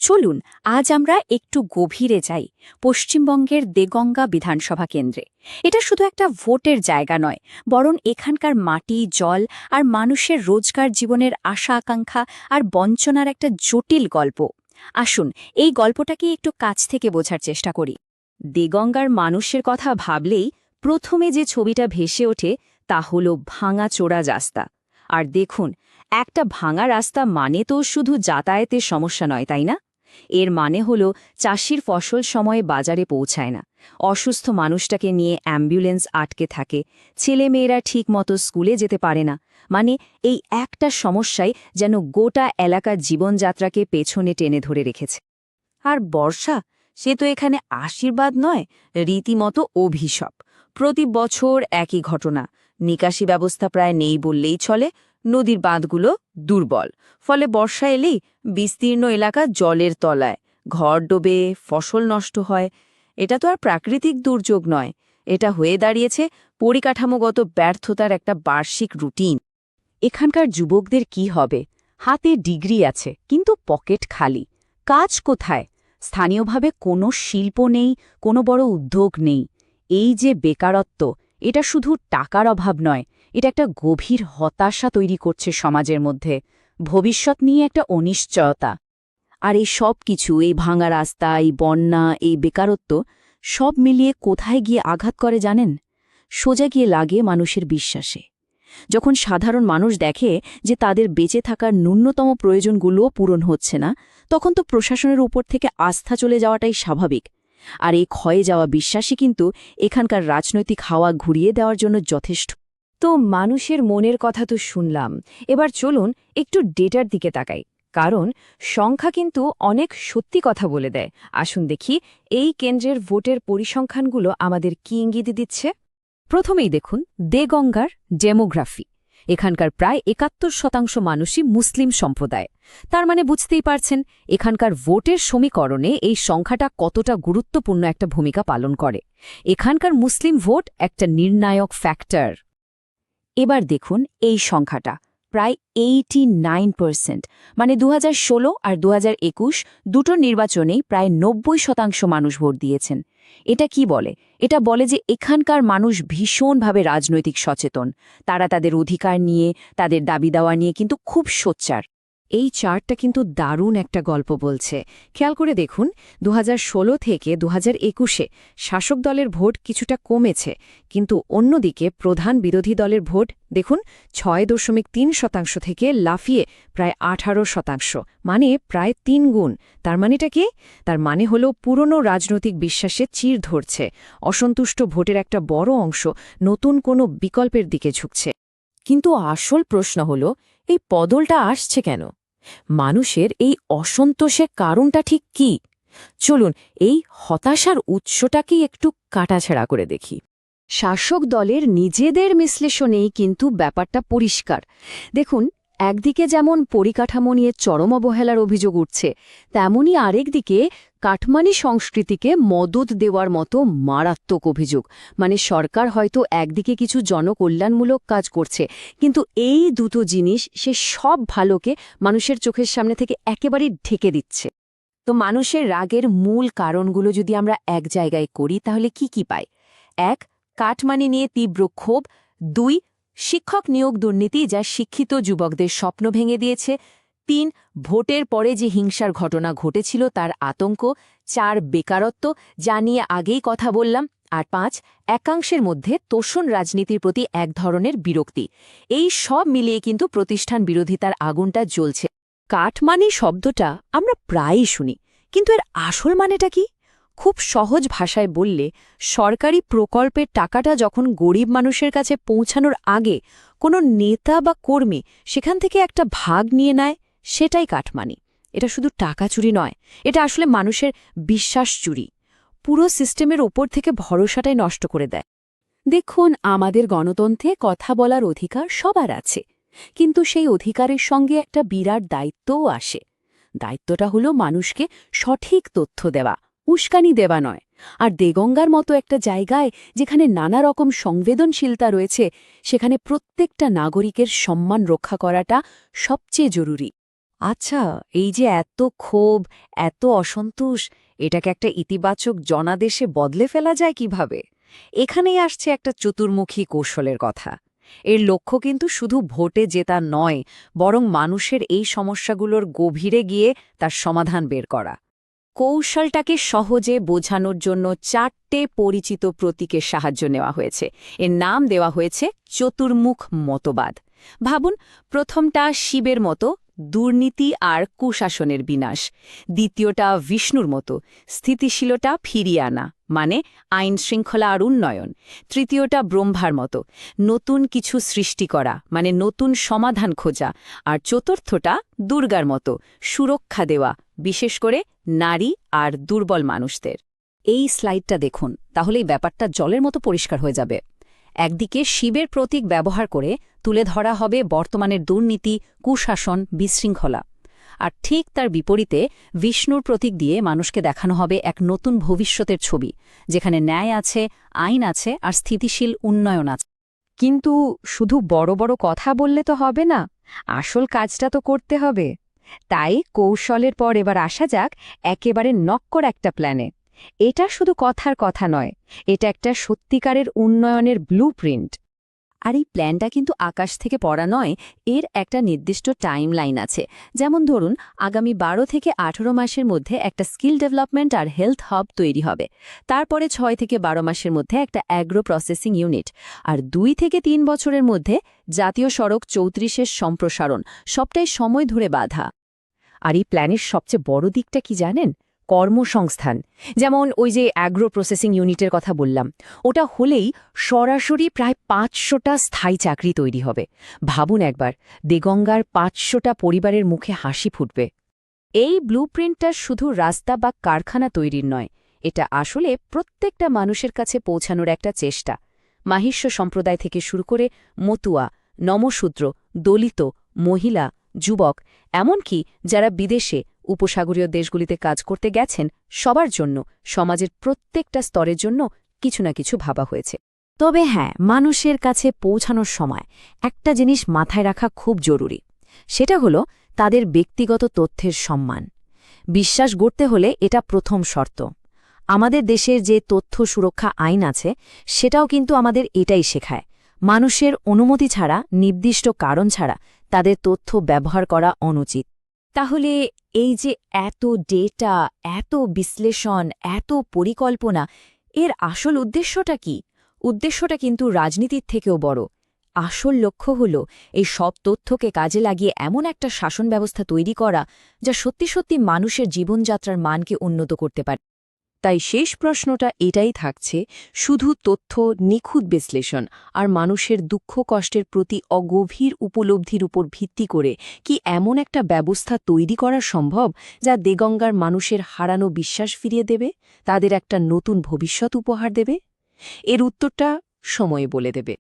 চলুন আজ আমরা একটু গভীরে যাই পশ্চিমবঙ্গের দেগঙ্গা বিধানসভা কেন্দ্রে। এটা শুধু একটা ভোটের জায়গা নয়, বরং এখানকার মাটি, জল আর মানুষের রোজগার জীবনের আশা আকাঙ্ক্ষা আর বঞ্চনার একটা জটিল গল্প। আসুন এই গল্পটাকে একটু কাছ থেকে বোঝার চেষ্টা করি। দেগঙ্গার মানুষের কথা ভাবলেই প্রথমে যে ছবিটা ভেসে ওঠে তা হল ভাঙাচোরা রাস্তা। আর দেখুন, একটা ভাঙা রাস্তা মানে তো শুধু যাতায়াতের সমস্যা নয়, তাই না? এর মানে হল চাষির ফসল সময়ে বাজারে পৌঁছায় না, অসুস্থ মানুষটাকে নিয়ে অ্যাম্বুলেন্স আটকে থাকে, ছেলেমেয়েরা ঠিকমতো স্কুলে যেতে পারে না। মানে এই একটা সমস্যাই যেন গোটা এলাকার জীবনযাত্রাকে পেছনে টেনে ধরে রেখেছে। আর বর্ষা, সে তো এখানে আশীর্বাদ নয়, রীতিমতো অভিশাপ। প্রতি বছর একই ঘটনা, নিকাশি ব্যবস্থা প্রায় নেই বললেই চলে, নদীর বাঁধগুলো দুর্বল, ফলে বর্ষা এলেই বিস্তীর্ণ এলাকা জলের তলায়, ঘর ডোবে, ফসল নষ্ট হয়। এটা তো আর প্রাকৃতিক দুর্যোগ নয়, এটা হয়ে দাঁড়িয়েছে পরিকাঠামোগত ব্যর্থতার একটা বার্ষিক রুটিন। এখানকার যুবকদের কি হবে? হাতে ডিগ্রি আছে কিন্তু পকেট খালি, কাজ কোথায়? স্থানীয়ভাবে কোনো শিল্প নেই, কোনো বড় উদ্যোগ নেই। এই যে বেকারত্ব, এটা শুধু টাকার অভাব নয়, এটা একটা গভীর হতাশা তৈরি করছে সমাজের মধ্যে, ভবিষ্যৎ নিয়ে একটা অনিশ্চয়তা। আর এই সব কিছু, এই ভাঙা রাস্তা, এই বন্যা, এই বেকারত্ব, সব মিলিয়ে কোথায় গিয়ে আঘাত করে জানেন? সোজা গিয়ে লাগে মানুষের বিশ্বাসে। যখন সাধারণ মানুষ দেখে যে তাদের বেঁচে থাকার ন্যূনতম প্রয়োজনগুলোও পূরণ হচ্ছে না, তখন তো প্রশাসনের উপর থেকে আস্থা চলে যাওয়াটাই স্বাভাবিক। আর এই ক্ষয়ে যাওয়া বিশ্বাসই কিন্তু এখানকার রাজনৈতিক হাওয়া ঘুরিয়ে দেওয়ার জন্য যথেষ্ট। তো মানুষের মনের কথা তো শুনলাম, এবার চলুন একটু ডেটার দিকে তাকাই, কারণ সংখ্যা কিন্তু অনেক সত্যি কথা বলে দেয়। আসুন দেখি এই কেন্দ্রের ভোটের পরিসংখ্যানগুলো আমাদের কি ইঙ্গিত দিচ্ছে। প্রথমেই দেখুন দেগঙ্গার ডেমোগ্রাফি। এখানকার প্রায় ৭১% মানুষই মুসলিম সম্প্রদায়। তার মানে বুঝতেই পারছেন এখানকার ভোটের সমীকরণে এই সংখ্যাটা কতটা গুরুত্বপূর্ণ একটা ভূমিকা পালন করে। এখানকার মুসলিম ভোট একটা নির্ণায়ক ফ্যাক্টর। এবার দেখুন এই সংখ্যাটা প্রায় 89%, মানে ২০১৬ আর ২০২১ দুটো নির্বাচনেই প্রায় ৯০% মানুষ ভোট দিয়েছেন। এটা কি বলে? এটা বলে যে এখানকার মানুষ ভীষণভাবে রাজনৈতিক সচেতন। তারা তাদের অধিকার নিয়ে, তাদের দাবি দাওয়া নিয়ে কিন্তু খুব সোচ্চার। এই চার্টটা কিন্তু দারুণ একটা গল্প বলছে। খেয়াল করে দেখুন, ২০১৬ থেকে ২০২১-এ শাসক দলের ভোট কিছুটা কমেছে, কিন্তু অন্যদিকে প্রধান বিরোধী দলের ভোট দেখুন ৬.৩% থেকে লাফিয়ে প্রায় ১৮%, মানে প্রায় ৩ গুণ। তার মানেটা কি? তার মানে হলো পুরনো রাজনৈতিক বিশ্বাসে চির ধরছে, অসন্তুষ্ট ভোটের একটা বড় অংশ নতুন কোনো বিকল্পের দিকে ঝুঁকছে। কিন্তু আসল প্রশ্ন হলো, এই বদলটা আসছে কেন? মানুষের এই অসন্তোষের কারণটা ঠিক কি? চলুন এই হতাশার উৎসটাকেই একটু কাটাছেড়া করে দেখি। শাসক দলের নিজেদের বিশ্লেষণেই কিন্তু ব্যাপারটা পরিষ্কার। দেখুন, একদিকে যেমন পরিকাঠামো নিয়ে চরম অবহেলার অভিযোগ উঠছে, তেমনি আরেকদিকে কাটমানি সংস্কৃতিকে মদত দেওয়ার মতো মারাত্মক অভিযোগ। মানে সরকার হয়তো একদিকে কিছু জনকল্যাণমূলক কাজ করছে, কিন্তু এই দুটো জিনিস সে সব ভালোকে মানুষের চোখের সামনে থেকে একেবারেই ঢেকে দিচ্ছে। তো মানুষের রাগের মূল কারণগুলো যদি আমরা এক জায়গায় করি, তাহলে কি কি পাই? ১. কাটমানি নিয়ে তীব্র ক্ষোভ। ২. শিক্ষক নিয়োগ দুর্নীতি, যা শিক্ষিত যুবকদের স্বপ্ন ভেঙে দিয়েছে। ৩. ভোটের পরে যে হিংসার ঘটনা ঘটেছিল তার আতঙ্ক। ৪. বেকারত্ব, যা নিয়ে আগেই কথা বললাম। আর ৫. একাংশের মধ্যে তোষণ রাজনীতির প্রতি এক ধরনের বিরক্তি। এই সব মিলিয়ে কিন্তু প্রতিষ্ঠান বিরোধিতার আগুনটা জ্বলছে। কাটমানি শব্দটা আমরা প্রায়ই শুনি, কিন্তু এর আসল মানেটা কি? খুব সহজ ভাষায় বললে, সরকারি প্রকল্পের টাকাটা যখন গরিব মানুষের কাছে পৌঁছানোর আগে কোনো নেতা বা কর্মী সেখান থেকে একটা ভাগ নিয়ে নেয়, সেটাই কাটমানি। এটা শুধু টাকা চুরি নয়, এটা আসলে মানুষের বিশ্বাস চুরি। পুরো সিস্টেমের ওপর থেকে ভরসাটাই নষ্ট করে দেয়। দেখুন, আমাদের গণতন্ত্রে কথা বলার অধিকার সবার আছে, কিন্তু সেই অধিকারের সঙ্গে একটা বিরাট দায়িত্বও আসে। দায়িত্বটা হলো মানুষকে সঠিক তথ্য দেওয়া, উস্কানি দেওয়া নয়। আর দেগঙ্গার মতো একটা জায়গায় যেখানে নানা রকম সংবেদনশীলতা রয়েছে, সেখানে প্রত্যেকটা নাগরিকের সম্মান রক্ষা করাটা সবচেয়ে জরুরি। আচ্ছা, এই যে এত ক্ষোভ, এত অসন্তোষ, এটাকে একটা ইতিবাচক জনাদেশে বদলে ফেলা যায় কিভাবে? এখানেই আসছে একটা চতুর্মুখী কৌশলের কথা। এর লক্ষ্য কিন্তু শুধু ভোটে জেতা নয়, বরং মানুষের এই সমস্যাগুলোর গভীরে গিয়ে তার সমাধান বের করা। কৌশলটাকে সহজে বোঝানোর জন্য 4টে পরিচিত প্রতীকের সাহায্য নেওয়া হয়েছে। এর নাম দেওয়া হয়েছে চতুর্মুখ মতবাদ। ভাবুন, প্রথমটা শিবের মতো, দুর্নীতি আর কুশাসনের বিনাশ। দ্বিতীয়টা বিষ্ণুর মতো, স্থিতিশীলতা ফিরিয়ে আনা, মানে আইন শৃঙ্খলা আর উন্নয়ন। তৃতীয়টা ব্রহ্মার মতো, নতুন কিছু সৃষ্টি করা, মানে নতুন সমাধান খোঁজা। আর চতুর্থটা দুর্গার মতো, সুরক্ষা দেওয়া, বিশেষ করে নারী আর দুর্বল মানুষদের। এই স্লাইডটা দেখুন, তাহলেই ব্যাপারটা জলের মতো পরিষ্কার হয়ে যাবে। একদিকে শিবের প্রতীক ব্যবহার করে তুলে ধরা হবে বর্তমানের দুর্নীতি, কুশাসন, বিশৃঙ্খলা। আর ঠিক তার বিপরীতে বিষ্ণুর প্রতীক দিয়ে মানুষকে দেখানো হবে এক নতুন ভবিষ্যতের ছবি, যেখানে ন্যায় আছে, আইন আছে আর স্থিতিশীল উন্নয়ন আছে। কিন্তু শুধু বড় বড় কথা বললে তো হবে না, আসল কাজটা তো করতে হবে। তাই কৌশলের পর এবার আসা যাক একেবারে নক্কর একটা প্ল্যানে। এটা শুধু কথার কথা নয়, এটা একটা সত্যিকারের উন্নয়নের ব্লুপ্রিন্ট। আর এই প্ল্যানটা কিন্তু আকাশ থেকে পড়া নয়, এর একটা নির্দিষ্ট টাইম লাইন আছে। যেমন ধরুন, আগামী 12 থেকে 18 মাসের মধ্যে একটা স্কিল ডেভেলপমেন্ট আর হেলথ হাব তৈরি হবে। তারপরে 6 থেকে 12 মাসের মধ্যে একটা অ্যাগ্রো প্রসেসিং ইউনিট। আর 2 থেকে 3 বছরের মধ্যে জাতীয় সড়ক 34-এর সম্প্রসারণ। সবটাই সময় ধরে বাঁধা। আর এই প্ল্যানের সবচেয়ে বড় দিকটা কি জানেন? কর্মসংস্থান। যেমন ওই যে অ্যাগ্রো প্রসেসিং ইউনিটের কথা বললাম, ওটা হলেই সরাসরি প্রায় 500টা স্থায়ী চাকরি তৈরি হবে। ভাবুন একবার, দেগঙ্গার 500টা পরিবারের মুখে হাসি ফুটবে। এই ব্লুপ্রিন্টটা শুধু রাস্তা বা কারখানা তৈরির নয়, এটা আসলে প্রত্যেকটা মানুষের কাছে পৌঁছানোর একটা চেষ্টা। মাহিষ্য সম্প্রদায় থেকে শুরু করে মতুয়া, নমশূদ্র, দলিত, মহিলা, যুবক, এমনকি যারা বিদেশে উপসাগরীয় দেশগুলিতে কাজ করতে গেছেন, সবার জন্য, সমাজের প্রত্যেকটা স্তরের জন্য কিছু না কিছু ভাবা হয়েছে। তবে হ্যাঁ, মানুষের কাছে পৌঁছানোর সময় একটা জিনিস মাথায় রাখা খুব জরুরি। সেটা হলো তাদের ব্যক্তিগত তথ্যের সম্মান। বিশ্বাস গড়তে হলে এটা প্রথম শর্ত। আমাদের দেশের যে তথ্য সুরক্ষা আইন আছে, সেটাও কিন্তু আমাদের এটাই শেখায়। মানুষের অনুমতি ছাড়া, নির্দিষ্ট কারণ ছাড়া তাদের তথ্য ব্যবহার করা অনুচিত। তাহলে এই যে এত ডেটা, এত বিশ্লেষণ, এত পরিকল্পনা, এর আসল উদ্দেশ্যটা কি? উদ্দেশ্যটা কিন্তু রাজনীতির থেকেও বড়। আসল লক্ষ্য হল এই সব তথ্যকে কাজে লাগিয়ে এমন একটা শাসন ব্যবস্থা তৈরি করা, যা সত্যি সত্যি মানুষের জীবনযাত্রার মানকে উন্নত করতে পারে। তাই শেষ প্রশ্নটা এটাই থাকছে, শুধু তথ্য, নিখুঁত বিশ্লেষণ আর মানুষের দুঃখ কষ্টের প্রতি অগভীর উপলব্ধির উপর ভিত্তি করে কি এমন একটা ব্যবস্থা তৈরি করা সম্ভব, যা দেগঙ্গার মানুষের হারানো বিশ্বাস ফিরিয়ে দেবে, তাদের একটা নতুন ভবিষ্যৎ উপহার দেবে? এর উত্তরটা সময় বলে দেবে।